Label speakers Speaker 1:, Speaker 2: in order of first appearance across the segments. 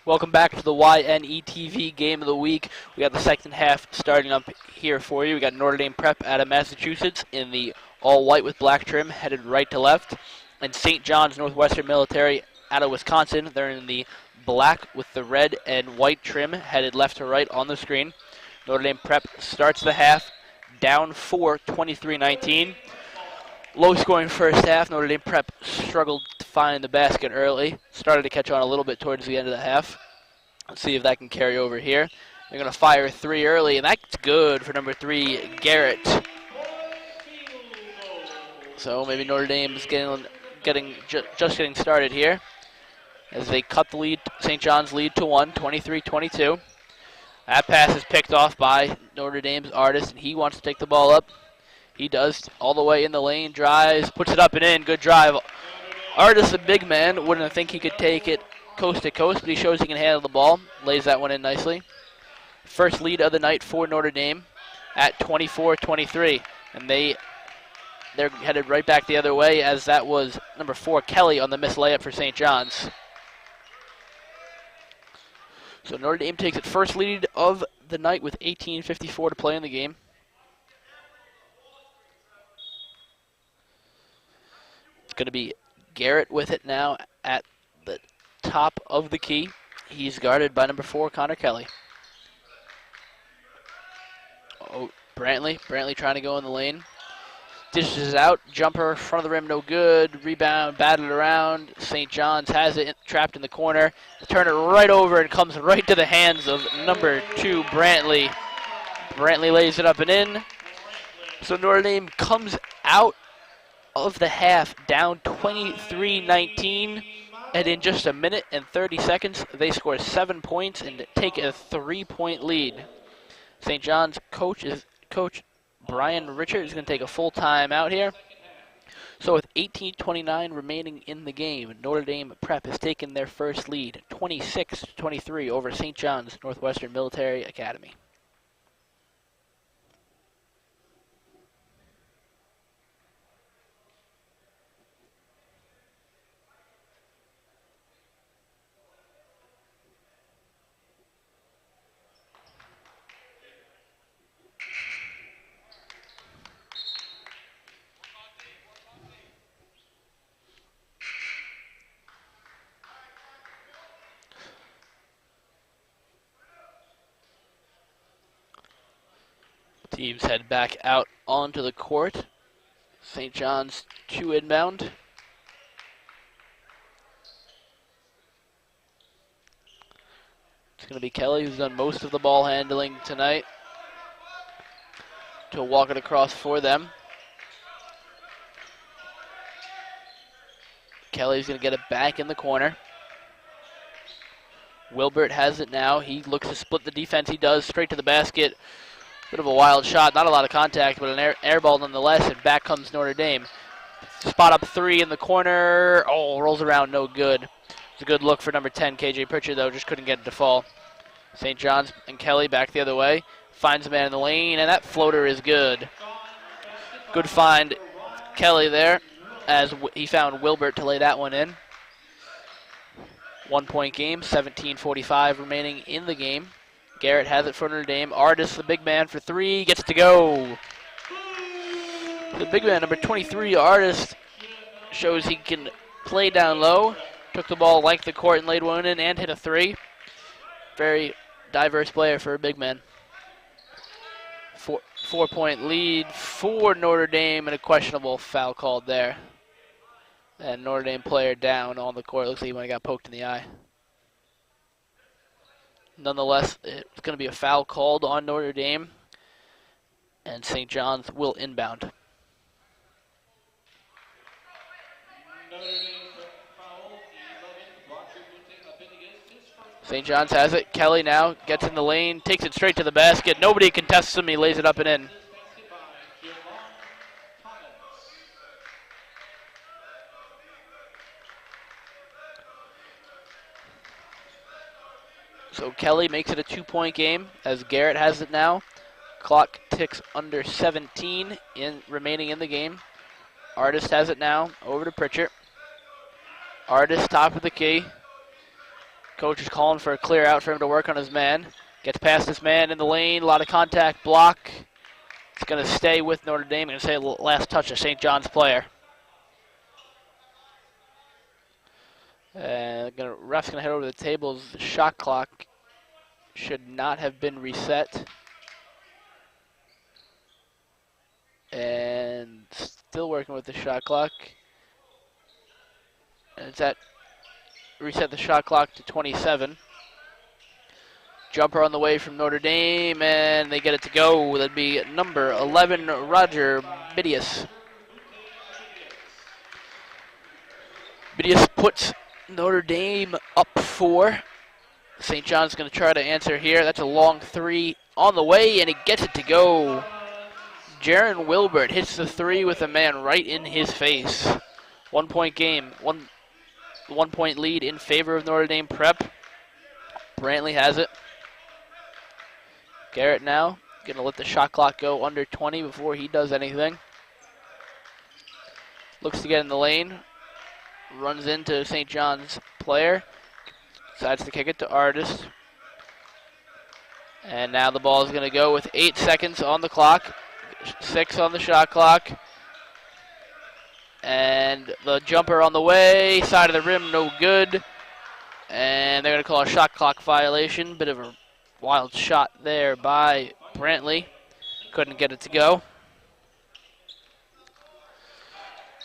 Speaker 1: Welcome back to the YNETV Game of the Week. We got the second half starting up here for you. We got Notre Dame Prep out of Massachusetts in the all-white with black trim, headed right to left. And St. John's Northwestern Military out of Wisconsin. They're in the black with the red and white trim, headed left to right on the screen. Notre Dame Prep starts the half down 4, 23-19. Low-scoring first half. Notre Dame Prep struggled to find the basket early. Started to catch on a little bit towards the end of the half. Let's see if that can carry over here. They're going to fire a three early, and that's good for number 3, Garrett. So maybe Notre Dame is just getting started here as they cut the lead, St. John's lead to 1, 23-22. That pass is picked off by Notre Dame's Artist, and he wants to take the ball up. He does, all the way in the lane, drives, puts it up and in, good drive. Artist, a big man, wouldn't think he could take it coast to coast, but he shows he can handle the ball, lays that one in nicely. First lead of the night for Notre Dame at 24-23, and they're headed right back the other way, as that was number 4, Kelly, on the missed layup for St. John's. So Notre Dame takes its first lead of the night with 18:54 to play in the game. Going to be Garrett with it now at the top of the key. He's guarded by number 4, Connor Kelly. Oh, Brantley trying to go in the lane. Dishes out, jumper, front of the rim, no good. Rebound, batted around. St. John's has it trapped in the corner. Turn it right over and comes right to the hands of number 2, Brantley. Brantley lays it up and in. So Notre Dame comes out of the half down 23-19, and in just a minute and 30 seconds they score 7 points and take a 3-point lead. St. John's coach Brian Richard is going to take a full time out here. So with 18:29 remaining in the game, Notre Dame Prep has taken their first lead, 26-23 over St. John's Northwestern Military Academy. Teams head back out onto the court. St. John's 2 inbound. It's going to be Kelly, who's done most of the ball handling tonight, to walk it across for them. Kelly's going to get it back in the corner. Wilbert has it now. He looks to split the defense. He does, straight to the basket. Bit of a wild shot, not a lot of contact, but an air ball nonetheless, and back comes Notre Dame. Spot up 3 in the corner. Oh, rolls around, no good. It's a good look for number 10, KJ Pritchard, though, just couldn't get it to fall. St. John's and Kelly back the other way. Finds a man in the lane, and that floater is good. Good find, Kelly there, as he found Wilbert to lay that one in. 1-point game, 17:45 remaining in the game. Garrett has it for Notre Dame. Artist, the big man for 3, gets to go. The big man, number 23, Artist, shows he can play down low. Took the ball, length the court, and laid one in and hit a 3. Very diverse player for a big man. 4-point lead for Notre Dame, and a questionable foul called there. And Notre Dame player down on the court. Looks like he might have got poked in the eye. Nonetheless, it's going to be a foul called on Notre Dame, and St. John's will inbound. St. John's has it. Kelly now gets in the lane, takes it straight to the basket. Nobody contests him. He lays it up and in. So Kelly makes it a 2-point game as Garrett has it now. Clock ticks under 17 remaining in the game. Artist has it now, over to Pritchard. Artist top of the key. Coach is calling for a clear out for him to work on his man. Gets past this man in the lane. A lot of contact. Block. It's going to stay with Notre Dame. Going to say last touch of St. John's player. Ref's going to head over to the tables. The shot clock should not have been reset. And still working with the shot clock. And it's at reset the shot clock to 27. Jumper on the way from Notre Dame, and they get it to go. That'd be number 11, Roger Bidius. Bidius puts Notre Dame up 4. St. John's going to try to answer here. That's a long 3 on the way, and he gets it to go. Jaron Wilbert hits the 3 with a man right in his face. 1 point game. One point lead in favor of Notre Dame Prep. Brantley has it. Garrett now going to let the shot clock go under 20 before he does anything. Looks to get in the lane. Runs into St. John's player. Decides to kick it to Artist. And now the ball is going to go with 8 seconds on the clock. 6 on the shot clock. And the jumper on the way. Side of the rim, no good. And they're going to call a shot clock violation. Bit of a wild shot there by Brantley. Couldn't get it to go.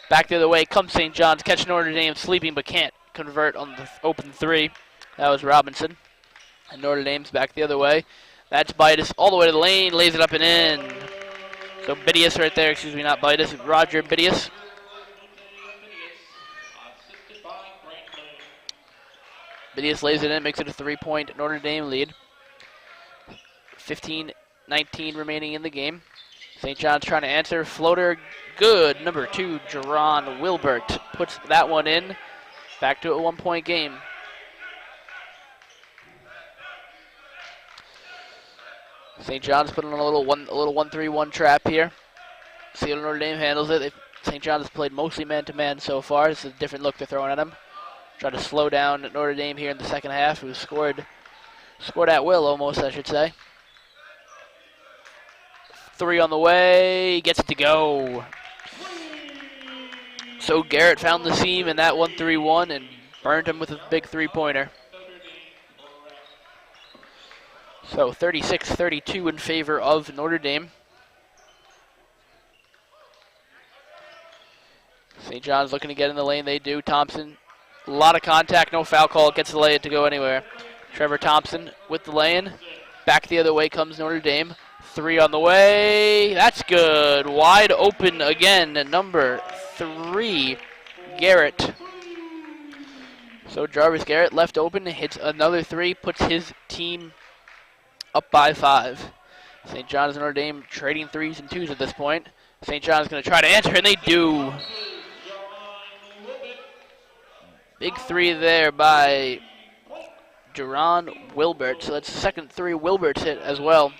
Speaker 1: Back the other way comes St. John's. Catching Notre Dame sleeping but can't convert on the open 3. That was Robinson. And Notre Dame's back the other way. That's Bitus all the way to the lane. Lays it up and in. So Bidius right there. Excuse me, not Bitus. Roger Bidius. Bidius lays it in. Makes it a 3-point Notre Dame lead. 15-19 remaining in the game. St. John's trying to answer. Floater, good. Number 2, Jaron Wilbert puts that one in. Back to a 1-point game. St. John's putting on a little 1-3-1 trap here. See how Notre Dame handles it. St. John's has played mostly man-to-man so far. This is a different look they're throwing at him. Try to slow down Notre Dame here in the second half, who scored at will almost, I should say. 3 on the way, gets it to go. So Garrett found the seam in that 1-3-1 and burned him with a big 3-pointer. So 36-32 in favor of Notre Dame. St. John's looking to get in the lane. They do. Thompson, a lot of contact, no foul call. Gets the lay it to go anywhere. Trevor Thompson with the lane. Back the other way comes Notre Dame. 3 on the way. That's good. Wide open again. Number 3, Garrett. So Jarvis Garrett left open, hits another 3, puts his team up by 5. St. John's and Notre Dame trading 3s and 2s at this point. St. John's going to try to answer, and they do. Big 3 there by Jaron Wilbert. So that's the second 3 Wilbert's hit as well.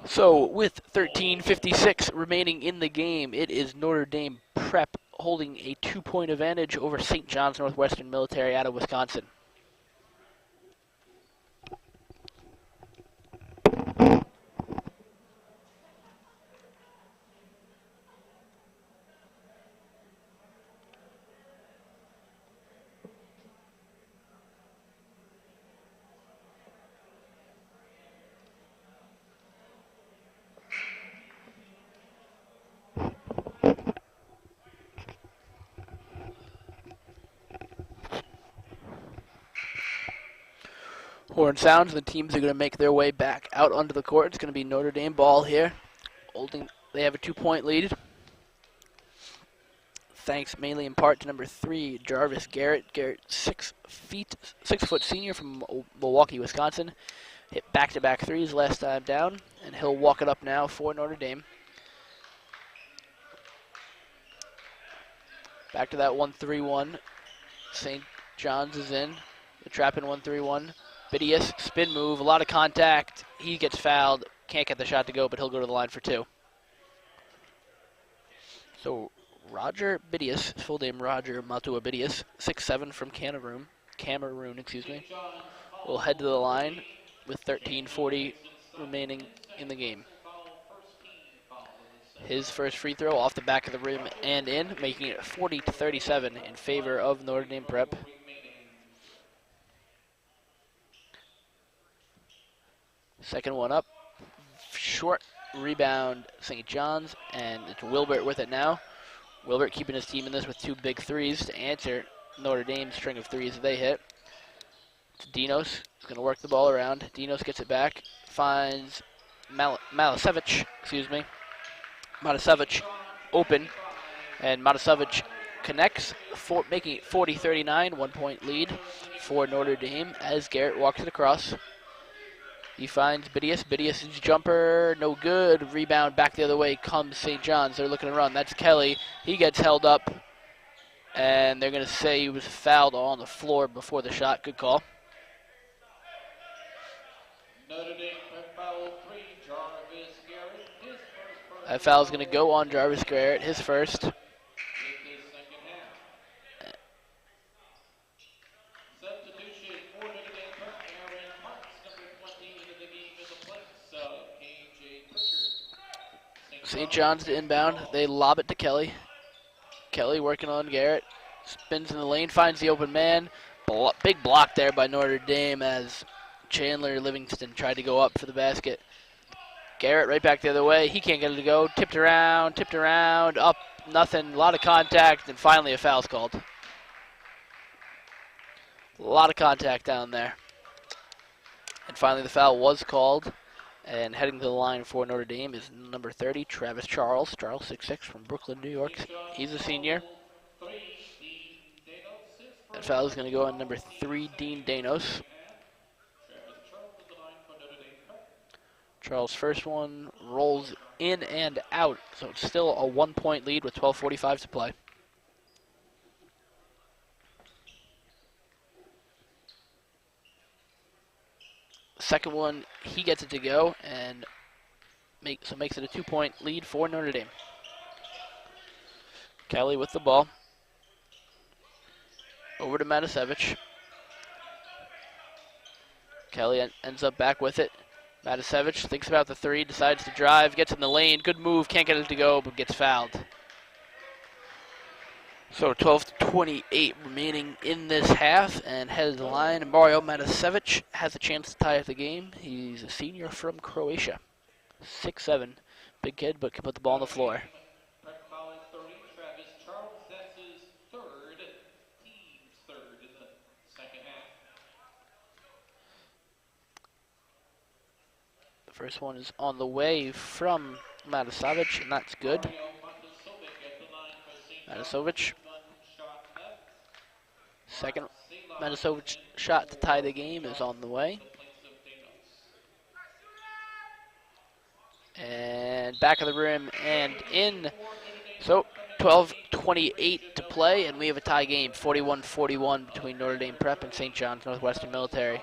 Speaker 1: So with 13:56 remaining in the game, it is Notre Dame Prep holding a 2-point advantage over St. John's Northwestern Military out of Wisconsin. Horn sounds, the teams are going to make their way back out onto the court. It's going to be Notre Dame ball here. They have a 2-point lead. Thanks mainly in part to number 3, Jarvis Garrett. Garrett, 6 foot senior from Milwaukee, Wisconsin. Hit back-to-back 3s last time down, and he'll walk it up now for Notre Dame. Back to that 1-3-1. St. John's is in. The trap in 1-3-1. Bidius, spin move, a lot of contact. He gets fouled. Can't get the shot to go, but he'll go to the line for 2. So Roger Bidius, full name Roger Matua Bidius, 6'7" from Canavroom, Cameroon, excuse me, will head to the line with 13:40 remaining in the game. His first free throw off the back of the rim and in, making it 40-37 in favor of Notre Dame Prep. Second one up, short rebound, St. John's, and it's Wilbert with it now. Wilbert keeping his team in this with two big threes to answer Notre Dame's string of threes that they hit. It's Dinos, he's going to work the ball around. Dinos gets it back, finds Malasevich, Matasevich open, and Matasevich connects, making it 40-39, 1 point lead for Notre Dame as Garrett walks it across. He finds Bidius. Bidius' jumper, no good. Rebound back the other way comes St. John's. They're looking to run. That's Kelly. He gets held up, and they're going to say he was fouled on the floor before the shot. Good call. Notre Dame foul 3, Jarvis Garrett. His first. That foul is going to go on Jarvis Garrett, his first. St. John's to inbound. They lob it to Kelly. Kelly working on Garrett. Spins in the lane, finds the open man. Big block there by Notre Dame as Chandler Livingston tried to go up for the basket. Garrett right back the other way. He can't get it to go. Tipped around, up, nothing. A lot of contact, and finally a foul's called. A lot of contact down there. And finally the foul was called. And heading to the line for Notre Dame is number 30, Travis Charles. Charles, 6'6", from Brooklyn, New York. He's a senior. That foul is going to go on number 3, Dean Danos. Charles' first one rolls in and out, so it's still a 1 point lead with 12:45 to play. Second one, he gets it to go, and makes it a 2 point lead for Notre Dame. Kelly with the ball. Over to Matasevich. Kelly ends up back with it. Matasevich thinks about the three, decides to drive, gets in the lane. Good move, can't get it to go, but gets fouled. So 12:28 remaining in this half, and headed to the line. And Mario Matasevich has a chance to tie up the game. He's a senior from Croatia. 6'7", big kid, but can put the ball on the floor. The first one is on the way from Matasevich, and that's good. Matasevich. Second Matasevich shot to tie the game is on the way. And back of the rim and in. So 12:28 to play, and we have a tie game, 41-41 between Notre Dame Prep and St. John's Northwestern Military.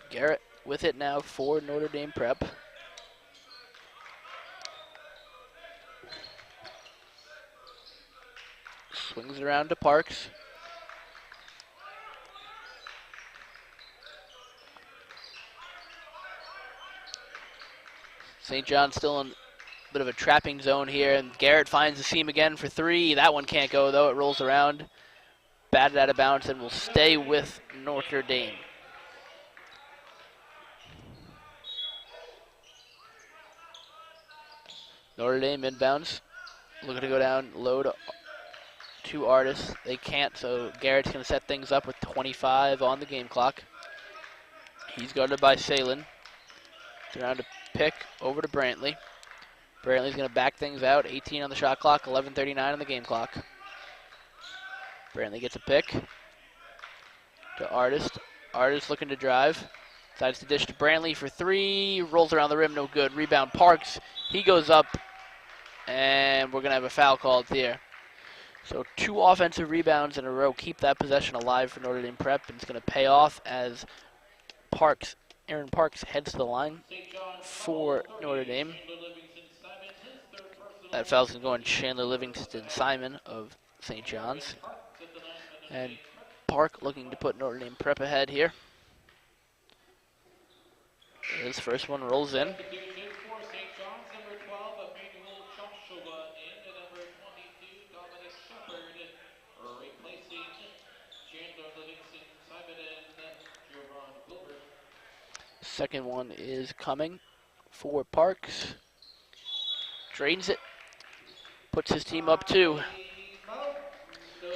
Speaker 1: Garrett with it now for Notre Dame Prep. Swings it around to Parks. St. John's still in a bit of a trapping zone here, and Garrett finds the seam again for three. That one can't go, though. It rolls around, batted out of bounds, and will stay with Notre Dame. Notre Dame inbounds, looking to go down low to two artists. They can't, so Garrett's going to set things up with 25 on the game clock. He's guarded by Salin. Around to pick over to Brantley. Brantley's going to back things out. 18 on the shot clock, 11:39 on the game clock. Brantley gets a pick to Artist. Artist looking to drive. Decides to dish to Brantley for three. Rolls around the rim, no good. Rebound Parks. He goes up, and we're going to have a foul called here. So 2 offensive rebounds in a row keep that possession alive for Notre Dame Prep, and it's going to pay off as Aaron Parks heads to the line for Notre Dame. That foul's going to go on Chandler Livingston Simon of St. John's. And Park looking to put Notre Dame Prep ahead here. His first one rolls in. Second one is coming for Parks. Drains it. Puts his team up 2.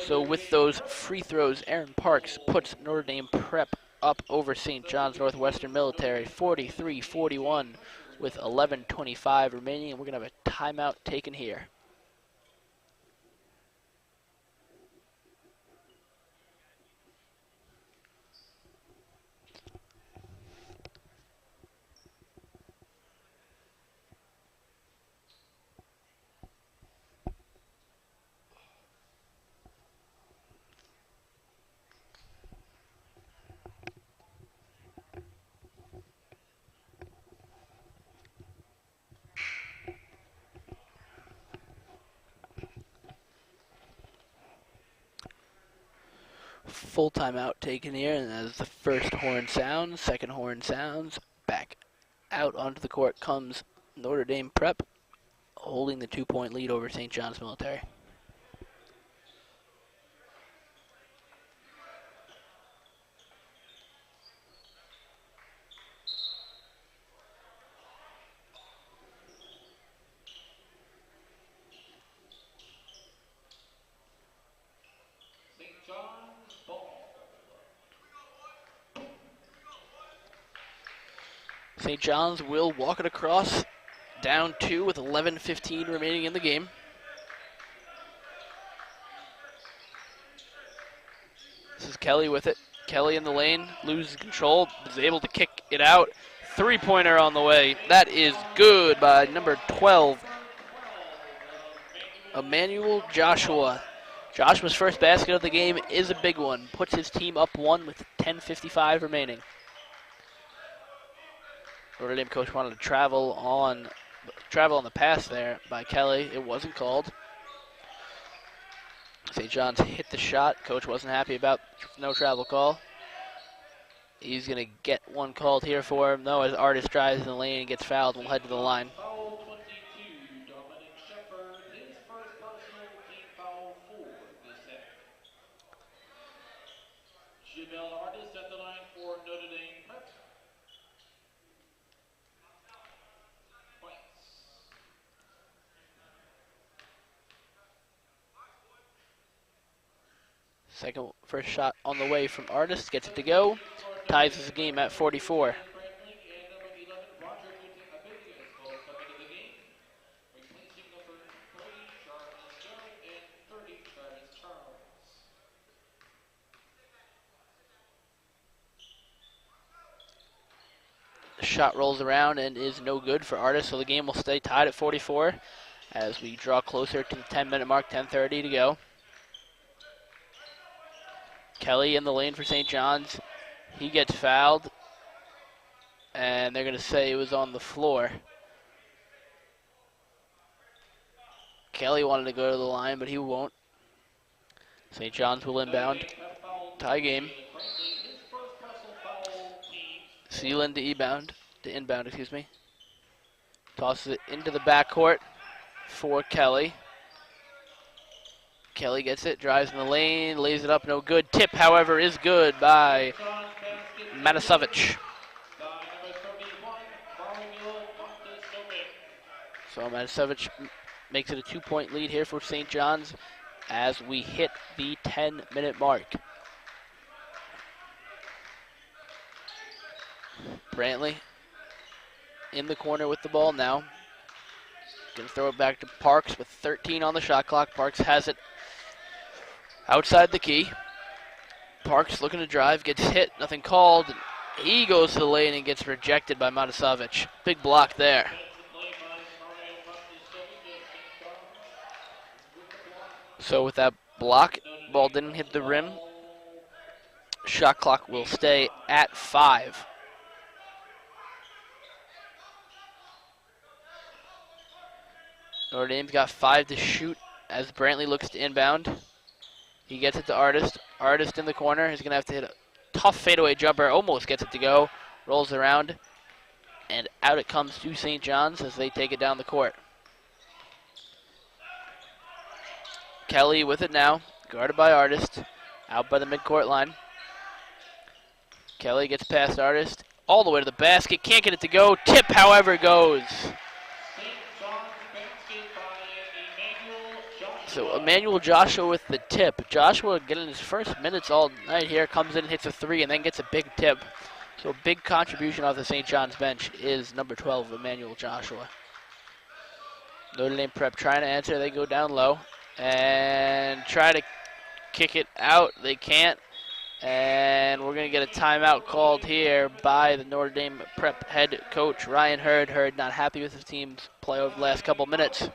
Speaker 1: So with those free throws, Aaron Parks puts Notre Dame Prep up over St. John's Northwestern Military 43-41 with 11:25 remaining, and we're going to have a timeout taken here. Full timeout taken here, and as the first horn sounds, second horn sounds, back out onto the court comes Notre Dame Prep, holding the 2-point lead over St. John's Military. St. John's will walk it across, down 2 with 11:15 remaining in the game. This is Kelly with it. Kelly in the lane, loses control, is able to kick it out. 3-pointer on the way. That is good by number 12, Emmanuel Joshua. Joshua's first basket of the game is a big one. Puts his team up 1 with 10:55 remaining. Notre Dame coach wanted to travel on the pass there by Kelly. It wasn't called. St. John's hit the shot. Coach wasn't happy about no travel call. He's going to get one called here for him. No, as Artist drives in the lane and gets fouled, we'll head to the line. Artist at the line for Notre Dame Prep. First shot on the way from Artist, gets it to go, ties his game at 44. The shot rolls around and is no good for Artist, so the game will stay tied at 44 as we draw closer to the 10-minute mark, 10:30 to go. Kelly in the lane for St. John's. He gets fouled, and they're going to say it was on the floor. Kelly wanted to go to the line, but he won't. St. John's will inbound. Tie game. Sealand to inbound, excuse me. Tosses it into the backcourt for Kelly. Kelly gets it, drives in the lane, lays it up, no good. Tip, however, is good by Matasovic. So Matasovic makes it a 2-point lead here for St. John's as we hit the 10-minute mark. Brantley in the corner with the ball now. Gonna throw it back to Parks with 13 on the shot clock. Parks has it outside the key. Parks looking to drive, gets hit, nothing called. He goes to the lane and gets rejected by Matasovic. Big block there. So with that block, ball didn't hit the rim. Shot clock will stay at 5. Notre Dame's got 5 to shoot as Brantley looks to inbound. He gets it to Artist. Artist in the corner. He's going to have to hit a tough fadeaway jumper. Almost gets it to go. Rolls around. And out it comes to St. John's as they take it down the court. Kelly with it now. Guarded by Artist. Out by the midcourt line. Kelly gets past Artist. All the way to the basket. Can't get it to go. Tip, however, goes. So Emmanuel Joshua with the tip. Joshua getting his first minutes all night here. Comes in, hits a 3, and then gets a big tip. So a big contribution off the St. John's bench is number 12, Emmanuel Joshua. Notre Dame Prep trying to answer. They go down low and try to kick it out. They can't. And we're going to get a timeout called here by the Notre Dame Prep head coach, Ryan Hurd. Hurd not happy with his team's play over the last couple minutes.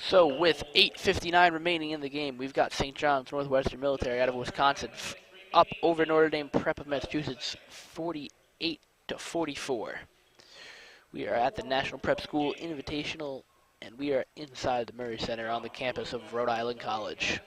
Speaker 1: So with 8:59 remaining in the game, we've got St. John's Northwestern Military out of Wisconsin up over Notre Dame Prep of Massachusetts 48-44. We are at the National Prep School Invitational, and we are inside the Murray Center on the campus of Rhode Island College.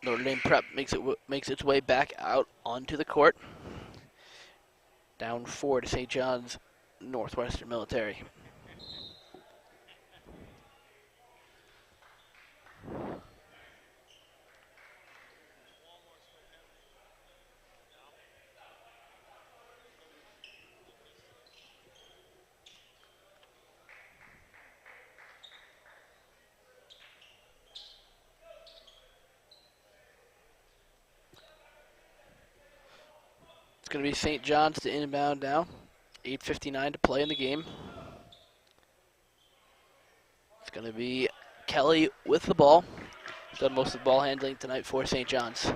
Speaker 1: Notre Dame Prep makes its way back out onto the court. Down 4 to St. John's Northwestern Military. It's going to be St. John's to inbound now. 8:59 to play in the game. It's going to be Kelly with the ball. He's done most of the ball handling tonight for St. John's.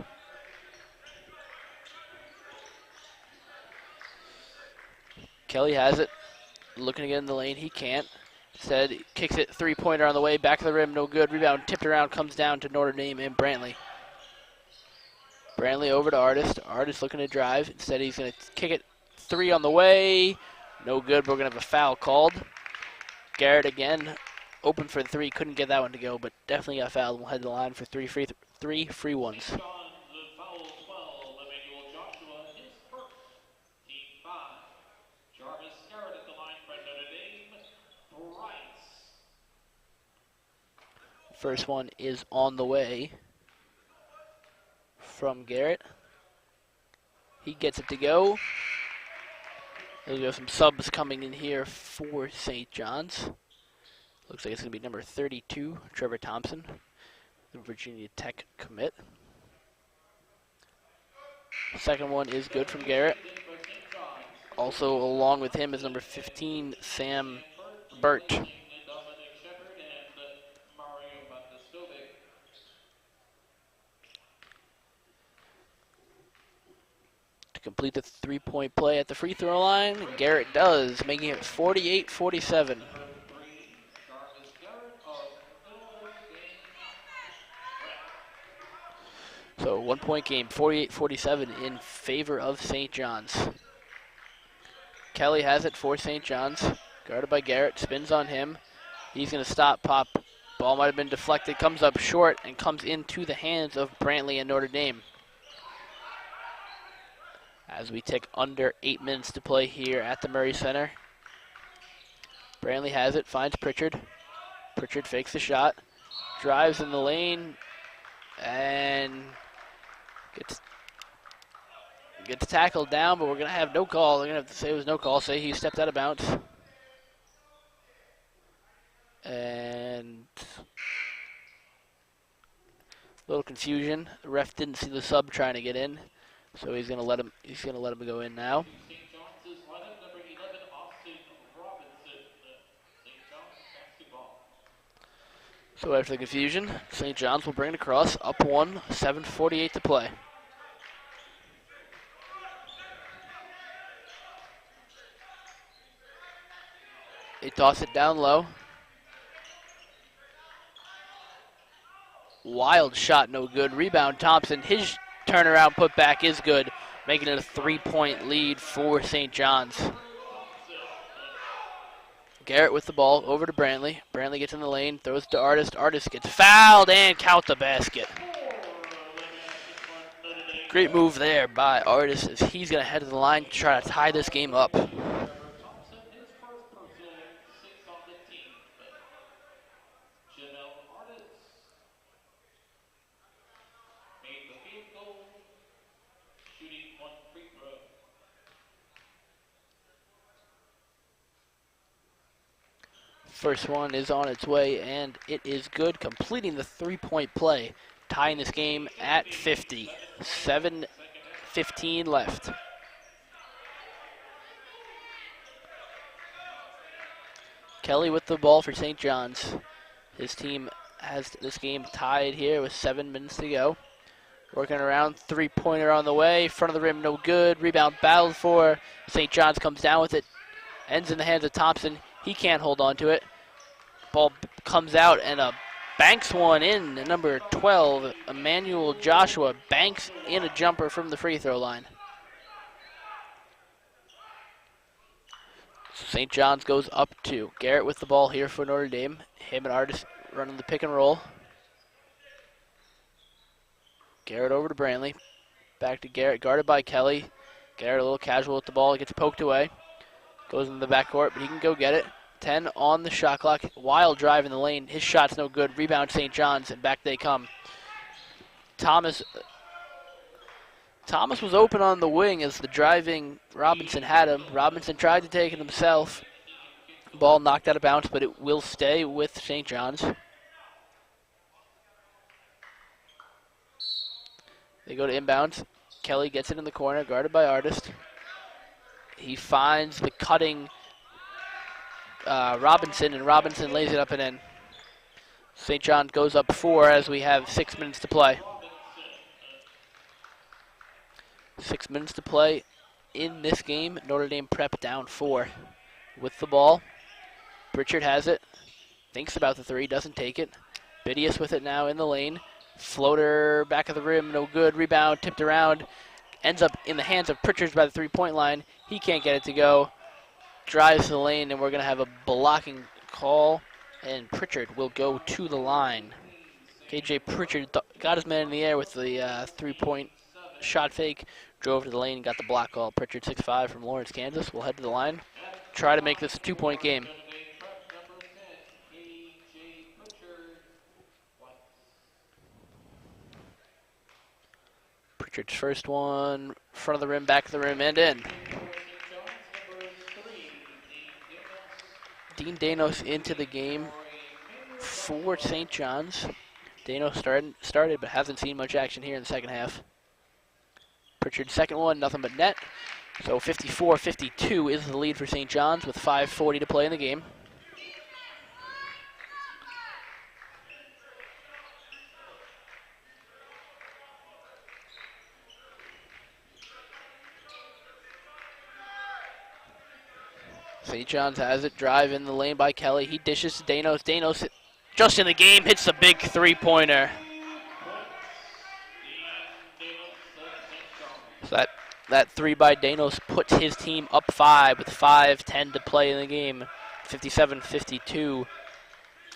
Speaker 1: Kelly has it. Looking to get in the lane. He can't. Instead, kicks it. Three-pointer on the way. Back of the rim. No good. Rebound tipped around. Comes down to Notre Dame and Brantley. Brantley over to Artist. Artist looking to drive. Instead, he's going to kick it. 3 on the way. No good. We're going to have a foul called. Garrett again. Open for the 3. Couldn't get that one to go, but definitely got fouled. We'll head to the line for three free ones. First one is on the way from Garrett. He gets it to go. There'll go some subs coming in here for St. John's. Looks like it's going to be number 32, Trevor Thompson, the Virginia Tech commit. Second one is good from Garrett. Also along with him is number 15, Sam Burt. To complete the three-point play at the free throw line, Garrett does, making it 48-47. So 1-point game, 48-47 in favor of St. John's. Kelly has it for St. John's, guarded by Garrett, spins on him. He's going to stop, pop. Ball might have been deflected, comes up short, and comes into the hands of Brantley and Notre Dame. As we take under 8 minutes to play here at the Murray Center. Brantley has it, finds Pritchard. Pritchard fakes the shot, drives in the lane, and gets tackled down, but we're going to have no call. They're going to have to say it was no call, say he stepped out of bounds. And a little confusion. The ref didn't see the sub trying to get in. So he's gonna let him go in now. So after the confusion, St. John's will bring it across, up 1, 7:48 to play. They toss it down low. Wild shot, no good. Rebound, Thompson. His turnaround putback is good, making it a 3-point lead for St. John's. Garrett with the ball, over to Brantley. Brantley gets in the lane, throws to Artist. Artist gets fouled and count the basket. Great move there by Artist as he's going to head to the line to try to tie this game up. First one is on its way, and it is good, completing the three-point play, tying this game at 50. 7:15 left. Kelly with the ball for St. John's. His team has this game tied here with 7 minutes to go. Working around, three-pointer on the way, front of the rim, no good. Rebound battled for. St. John's comes down with it, ends in the hands of Thompson. He can't hold on to it. Ball comes out and banks one in. Number 12, Emmanuel Joshua, banks in a jumper from the free throw line. St. John's goes up 2. Garrett with the ball here for Notre Dame. Him and Artist running the pick and roll. Garrett over to Brantley. Back to Garrett, guarded by Kelly. Garrett a little casual with the ball. He gets poked away. Goes into the backcourt, but he can go get it. 10 on the shot clock. Wild drive in the lane. His shot's no good. Rebound St. John's, and back they come. Thomas was open on the wing as the driving Robinson had him. Robinson tried to take it himself. Ball knocked out of bounds, but it will stay with St. John's. They go to inbounds. Kelly gets it in the corner, guarded by Artist. He finds the cutting Robinson, and Robinson lays it up and in. St. John's goes up 4 as we have 6 minutes to play. 6 minutes to play in this game. Notre Dame Prep down 4 with the ball. Pritchard has it. Thinks about the 3, doesn't take it. Bidius with it now in the lane. Floater back of the rim, no good. Rebound tipped around. Ends up in the hands of Pritchard by the 3-point line. He can't get it to go. Drives to the lane, and we're going to have a blocking call, and Pritchard will go to the line. KJ Pritchard got his man in the air with the 3-point shot fake, drove to the lane, and got the block call. Pritchard, 6'5", from Lawrence, Kansas, will head to the line, try to make this a 2-point game. Pritchard's first one, front of the rim, back of the rim, and in. Dean Danos into the game for St. John's. Danos started but hasn't seen much action here in the second half. Pritchard's second one, nothing but net. So 54-52 is the lead for St. John's with 5:40 to play in the game. St. John's has it, drive in the lane by Kelly. He dishes to Danos. Danos, just in the game, hits the big 3-pointer. So that 3 by Danos puts his team up 5 with 5:10 to play in the game. 57-52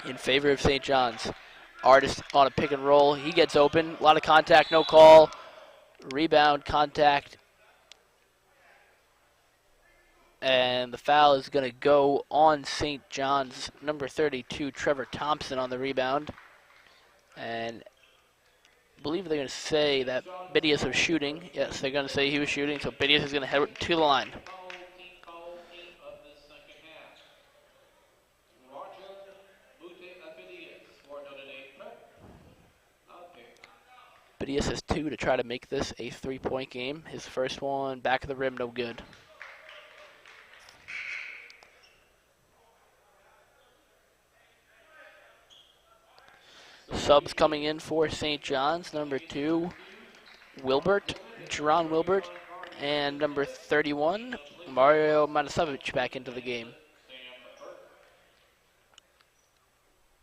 Speaker 1: in favor of St. John's. Artist on a pick and roll. He gets open. A lot of contact, no call. Rebound, contact. And the foul is going to go on St. John's, number 32, Trevor Thompson, on the rebound. And I believe they're going to say that Bidius was shooting. Yes, they're going to say he was shooting, so Bidius is going to head to the line. Bidius has 2 to try to make this a 3-point game. His first one, back of the rim, no good. Subs coming in for St. John's, number 2, Wilbert, Jerron Wilbert, and number 31, Mario Matasevic back into the game.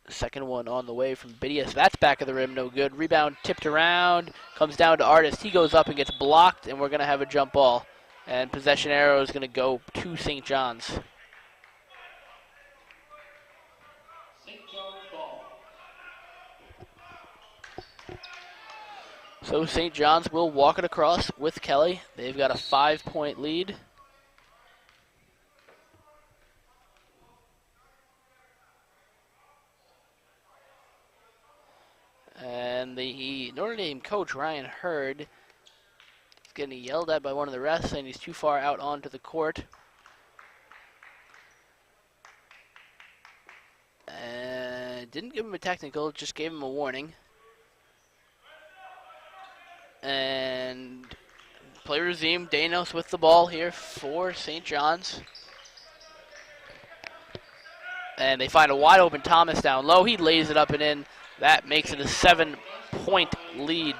Speaker 1: Second one on the way from Bidius. That's back of the rim, no good. Rebound tipped around, comes down to Artist. He goes up and gets blocked, and we're going to have a jump ball. And possession arrow is going to go to St. John's. So St. John's will walk it across with Kelly. They've got a 5-point lead. And the Notre Dame coach, Ryan Hurd, is getting yelled at by one of the refs, saying he's too far out onto the court. And didn't give him a technical, just gave him a warning. And play resumed. Danos with the ball here for St. John's. And they find a wide open Thomas down low. He lays it up and in. That makes it a 7-point lead.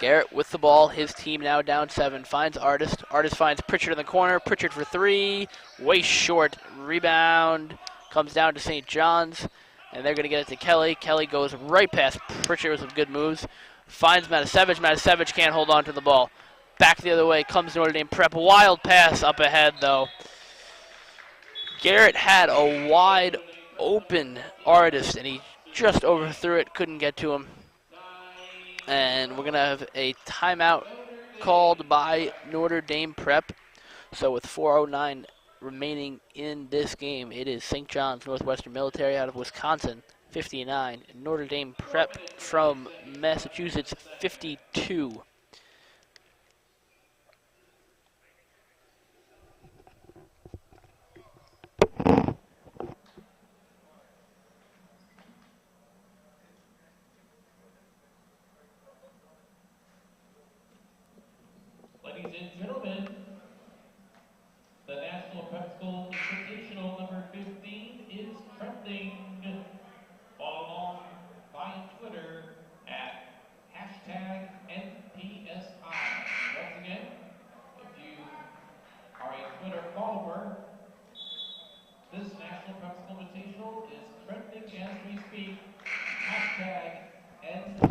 Speaker 1: Garrett with the ball. His team now down 7. Finds Artist. Artist finds Pritchard in the corner. Pritchard for 3. Way short. Rebound. Comes down to St. John's. And they're going to get it to Kelly. Kelly goes right past Pritchard with some good moves. Finds Matasevic. Matasevic can't hold on to the ball. Back the other way comes Notre Dame Prep. Wild pass up ahead, though. Garrett had a wide open Artist, and he just overthrew it. Couldn't get to him. And we're going to have a timeout called by Notre Dame Prep. So with 4:09 remaining in this game, it is St. John's Northwestern Military out of Wisconsin, 59. Notre Dame Prep from Massachusetts, 52.
Speaker 2: Ladies and gentlemen, the National Prep School Invitational number 15 is trending. Follow along via Twitter at #NPSI. Once again, if you are a Twitter follower, this National Prep School Invitational is trending as we speak. #NPSI.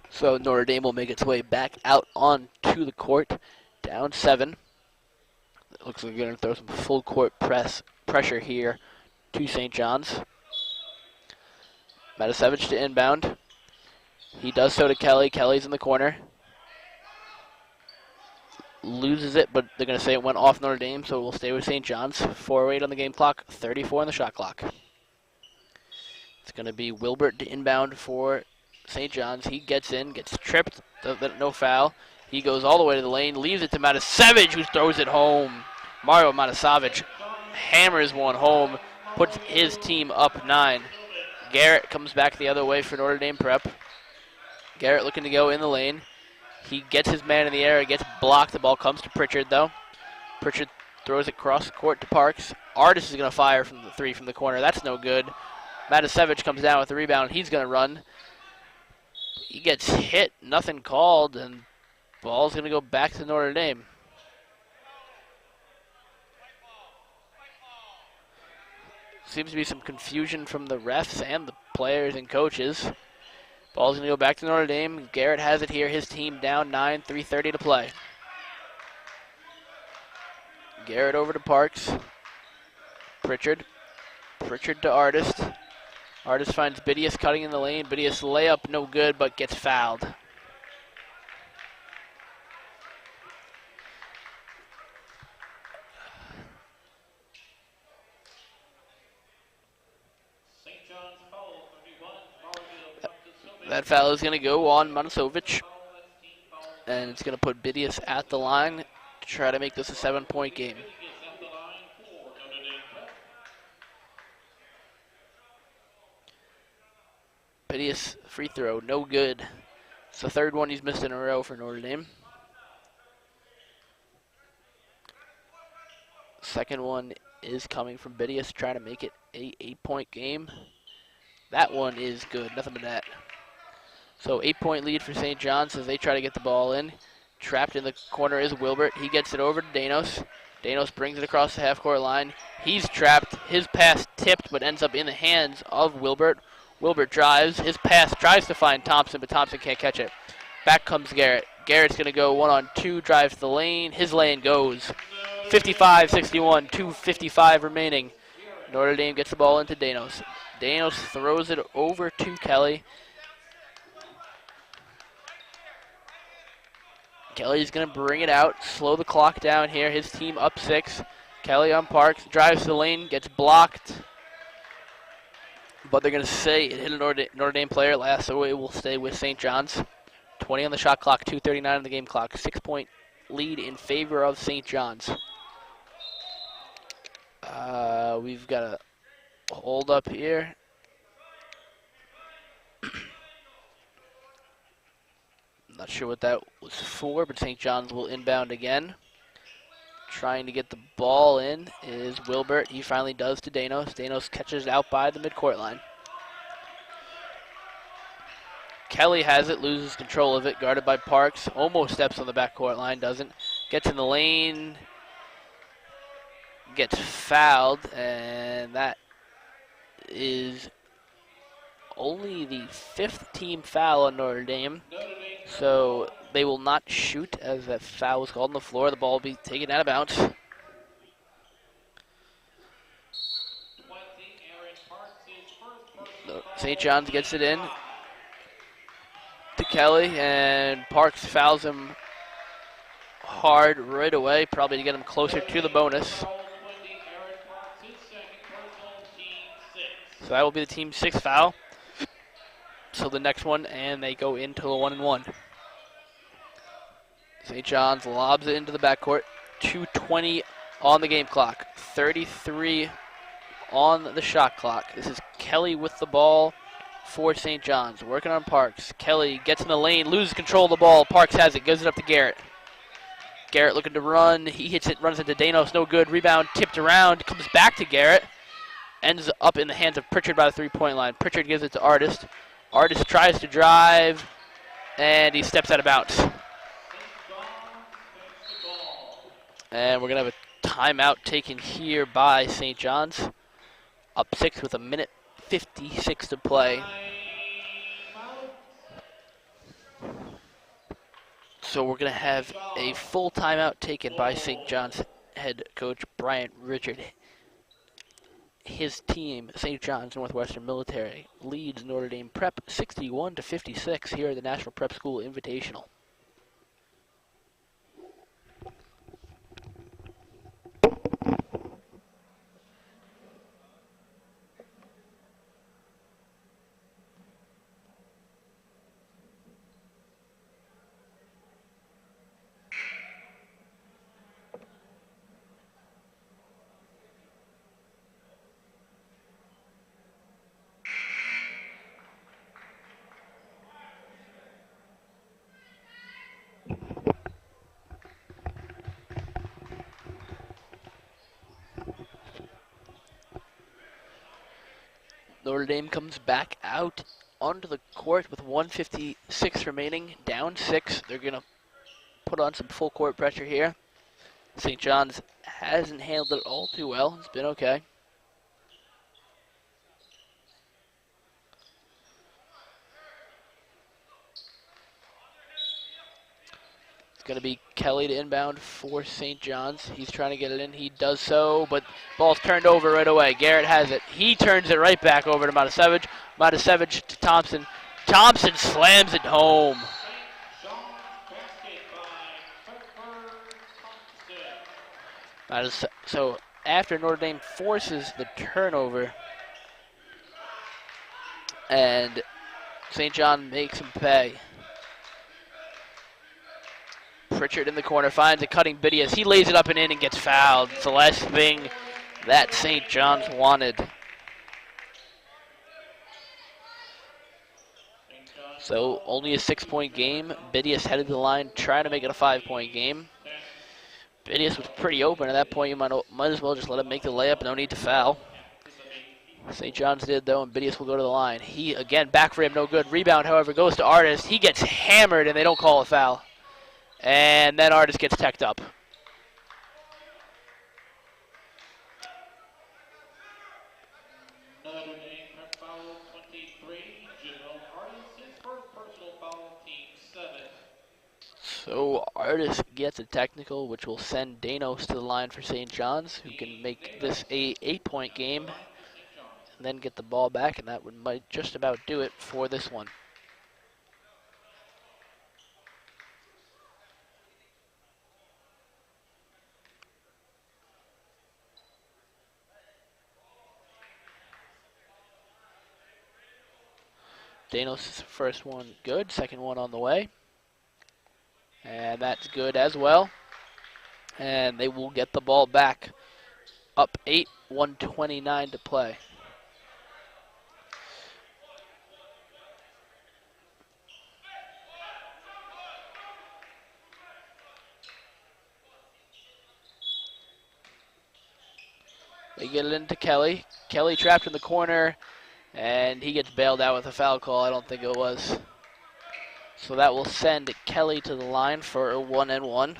Speaker 1: So Notre Dame will make its way back out onto the court, down 7. It looks like they're going to throw some full court pressure here to St. John's. Matasevic to inbound. He does so to Kelly. Kelly's in the corner. Loses it, but they're going to say it went off Notre Dame, so we'll stay with St. John's. 4:08 on the game clock, 34 on the shot clock. It's going to be Wilbert to inbound for St. John's. He gets in, gets tripped, no foul. He goes all the way to the lane, leaves it to Matasevic, who throws it home. Mario Matasevic hammers one home, puts his team up 9. Garrett comes back the other way for Notre Dame Prep. Garrett looking to go in the lane. He gets his man in the air, gets blocked. The ball comes to Pritchard, though. Pritchard throws it across the court to Parks. Artist is going to fire from the 3 from the corner. That's no good. Matasevic comes down with the rebound. He's going to run. He gets hit, nothing called, and ball's going to go back to Notre Dame. Seems to be some confusion from the refs and the players and coaches. Ball's going to go back to Notre Dame. Garrett has it here. His team down 9, 3:30 to play. Garrett over to Parks. Pritchard. Pritchard to Artist. Artist finds Bidius cutting in the lane. Bidius layup, no good, but gets fouled. That foul is going to go on Matasevic. And it's going to put Bidius at the line to try to make this a 7-point game. Bidius free throw, no good. It's the 3rd one he's missed in a row for Notre Dame. Second one is coming from Bidius, trying to make it a 8-point game. That one is good, nothing but net. So 8-point lead for St. John's as they try to get the ball in. Trapped in the corner is Wilbert. He gets it over to Danos. Danos brings it across the half-court line. He's trapped. His pass tipped, but ends up in the hands of Wilbert. Wilbert drives. His pass tries to find Thompson, but Thompson can't catch it. Back comes Garrett. Garrett's going to go 1-on-2, drives to the lane. His lane goes. 55-61, 2:55 remaining. Notre Dame gets the ball into Danos. Danos throws it over to Kelly. Kelly's going to bring it out, slow the clock down here. His team up 6. Kelly on Parks, drives to the lane, gets blocked. But they're going to say it hit a Notre Dame player last, so it will stay with St. John's. 20 on the shot clock, 2:39 on the game clock. 6-point lead in favor of St. John's. We've got a hold up here. Not sure what that was for, but St. John's will inbound again. Trying to get the ball in is Wilbert. He finally does to Danos. Danos catches it out by the midcourt line. Kelly has it, loses control of it, guarded by Parks. Almost steps on the backcourt line, doesn't. Gets in the lane, gets fouled, and that is only the 5th team foul on Notre Dame. So they will not shoot as that foul was called on the floor. The ball will be taken out of bounds. St. John's gets it in to Kelly, and Parks fouls him hard right away, probably to get him closer to the bonus. So that will be the team 6th foul. So the next one, and they go into the 1-and-1. St. John's lobs it into the backcourt. 2:20 on the game clock. 33 on the shot clock. This is Kelly with the ball for St. John's. Working on Parks. Kelly gets in the lane, loses control of the ball. Parks has it, gives it up to Garrett. Garrett looking to run. He hits it, runs into Danos. No good. Rebound tipped around. Comes back to Garrett. Ends up in the hands of Pritchard by the 3-point line. Pritchard gives it to Artist. Artist tries to drive, and he steps out of bounds. And we're going to have a timeout taken here by St. John's. Up 6 with 1:56 to play. So we're going to have a full timeout taken by St. John's head coach Bryant Richard. His team, St. John's Northwestern Military, leads Notre Dame Prep 61-56 here at the National Prep School Invitational. Notre Dame comes back out onto the court with 1:56 remaining, down 6. They're going to put on some full court pressure here. St. John's hasn't handled it all too well. It's been okay. It's going to be Kelly to inbound for St. John's. He's trying to get it in. He does so, but ball's turned over right away. Garrett has it. He turns it right back over to Matasevich. Matasevich to Thompson. Thompson slams it home. So after Notre Dame forces the turnover and St. John makes him pay. Pritchard in the corner finds a cutting Bidius. He lays it up and in and gets fouled. It's the last thing that St. John's wanted. So only a 6-point game. Bidius headed to the line trying to make it a 5-point game. Bidius was pretty open at that point. You might as well just let him make the layup. No need to foul. St. John's did, though, and Bidius will go to the line. He, again, back for him, no good. Rebound, however, goes to Artist. He gets hammered, and they don't call a foul. And then Artist gets teched up.
Speaker 2: Notre Dame prep foul 23. Jerome Artis, his first personal foul, team 7.
Speaker 1: So Artist gets a technical, which will send Danos to the line for St. John's, who can make this a 8-point game and then get the ball back, and that might just about do it for this one. Danos' first one good, second one on the way. And that's good as well. And they will get the ball back. Up 8, 1:29 to play. They get it into Kelly. Kelly trapped in the corner, and he gets bailed out with a foul call. I don't think it was. So that will send Kelly to the line for a 1-and-1.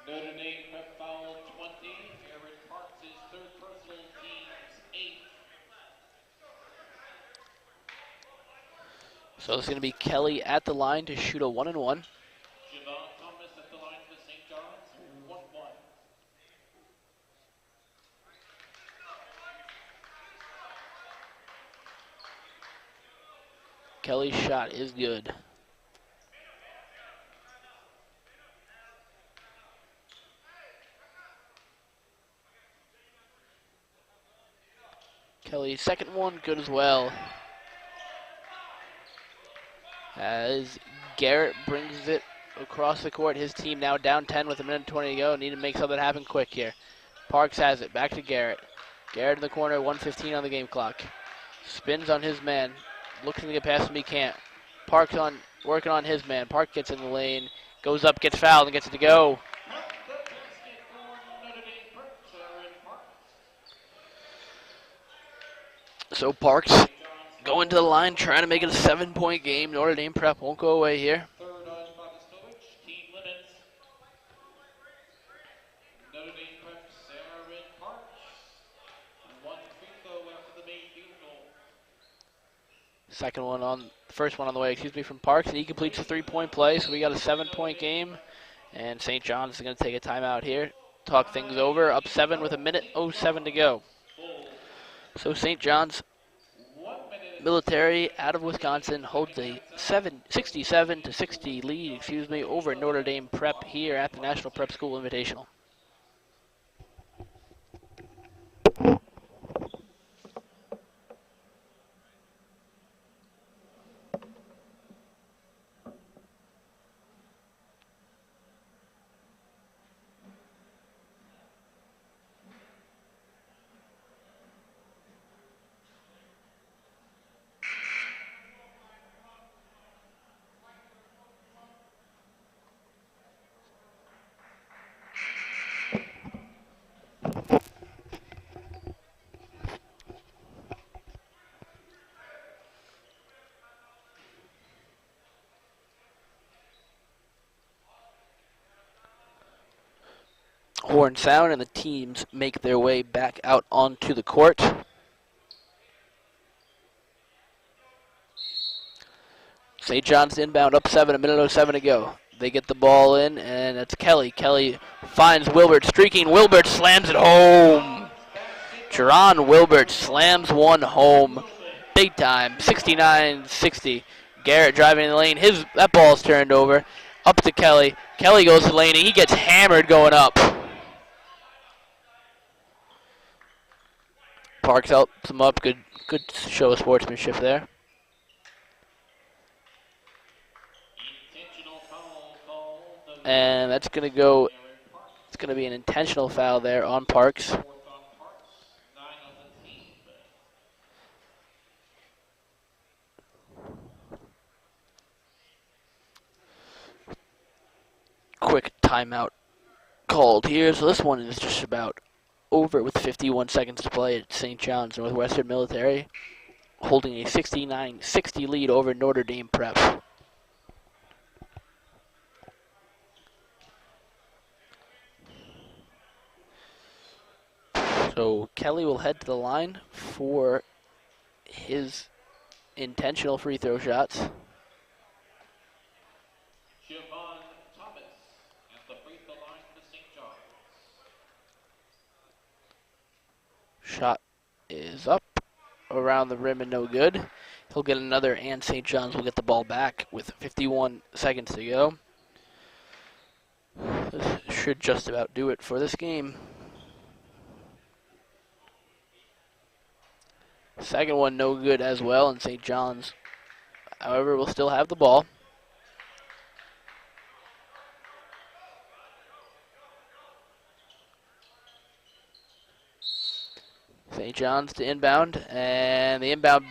Speaker 2: Notre Dame prep foul 20. Aaron Parks, his third personal, team's 8.
Speaker 1: So it's going to be Kelly at the line to shoot a 1-and-1.
Speaker 2: Javon Thomas at the line for St. John's, 1-1.
Speaker 1: Kelly's shot is good. Kelly's second one good as well. As Garrett brings it across the court, his team now down 10 with a minute and 20 to go. Need to make something happen quick here. Parks has it, back to Garrett. Garrett in the corner, 1:15 on the game clock. Spins on his man, looking to get past him, he can't. Parks working on his man. Park gets in the lane, goes up, gets fouled, and gets it to go. So Parks going to the line, trying to make it a 7-point game. Notre Dame prep won't go away here.
Speaker 2: Third on Bogdanovich, team limits. Notre Dame preps Aaron Parks. 1 free throw after the main field goal.
Speaker 1: First one on the way, from Parks, and he completes a 3-point play. So we got a 7-point game, and St. John's is going to take a timeout here. Talk things over. Up 7 with a minute 07 to go. So St. John's Military out of Wisconsin holds a 67-60 lead, over Notre Dame Prep here at the National Prep School Invitational. Horn sound, and the teams make their way back out onto the court. St. John's inbound up 7, a minute 07 to go. They get the ball in, and it's Kelly. Kelly finds Wilbert streaking. Wilbert slams it home. Jerron Wilbert slams one home. Big time, 69-60. Garrett driving in the lane. That ball's turned over. Up to Kelly. Kelly goes to the lane, and he gets hammered going up. Parks helps him up. Good show of sportsmanship there. And that's going to go. It's going to be an intentional foul there on Parks. timeout called here. So this one is just about over with 51 seconds to play at St. John's. Northwestern Military holding a 69-60 lead over Notre Dame Prep. So Kelly will head to the line for his intentional free throw shots.
Speaker 2: Siobhan Thomas at the free throw line for St. John's.
Speaker 1: Shot is up around the rim and no good. He'll get another, and St. John's will get the ball back with 51 seconds to go. This should just about do it for this game. Second one no good as well, and St. John's, however, will still have the ball. St. John's to inbound, and the inbound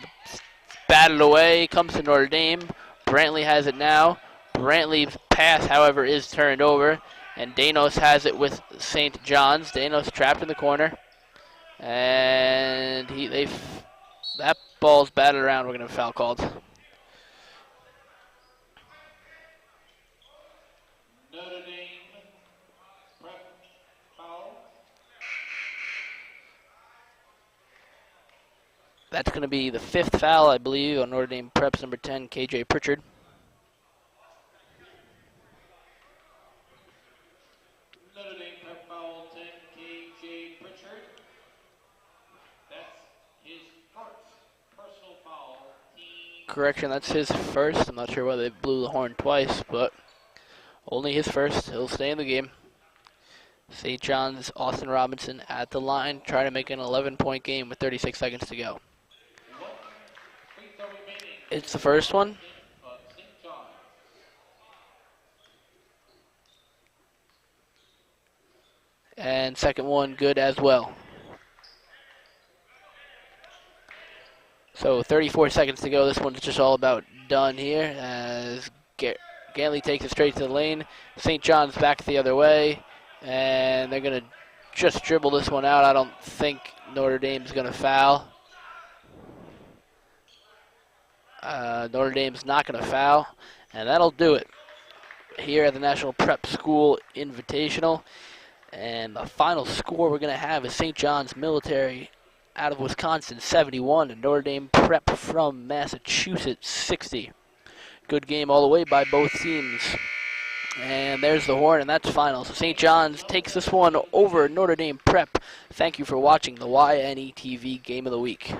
Speaker 1: batted away, comes to Notre Dame. Brantley has it now. Brantley's pass, however, is turned over, and Danos has it with St. John's. Danos trapped in the corner, and that ball's batted around. We're going to have a foul called.
Speaker 2: Notre Dame prep foul.
Speaker 1: That's going to be the fifth foul, I believe, on Notre Dame Prep's number 10, KJ Pritchard.
Speaker 2: Notre Dame prep foul 10, KJ Pritchard. That's his first personal foul.
Speaker 1: Correction, that's his first. I'm not sure why they blew the horn twice, but only his first. He'll stay in the game. St. John's, Austin Robinson at the line, trying to make an 11-point game with 36 seconds to go. It's the first one. And second one good as well. So 34 seconds to go. This one's just all about done here as Ganley takes it straight to the lane. St. John's back the other way, and they're going to just dribble this one out. I don't think Notre Dame's going to foul. Notre Dame's not going to foul, and that'll do it here at the National Prep School Invitational. And the final score we're going to have is St. John's Military out of Wisconsin 71 and Notre Dame Prep from Massachusetts 60. Good game all the way by both teams. And there's the horn, and that's final. So St. John's takes this one over Notre Dame Prep. Thank you for watching the YNE TV Game of the Week.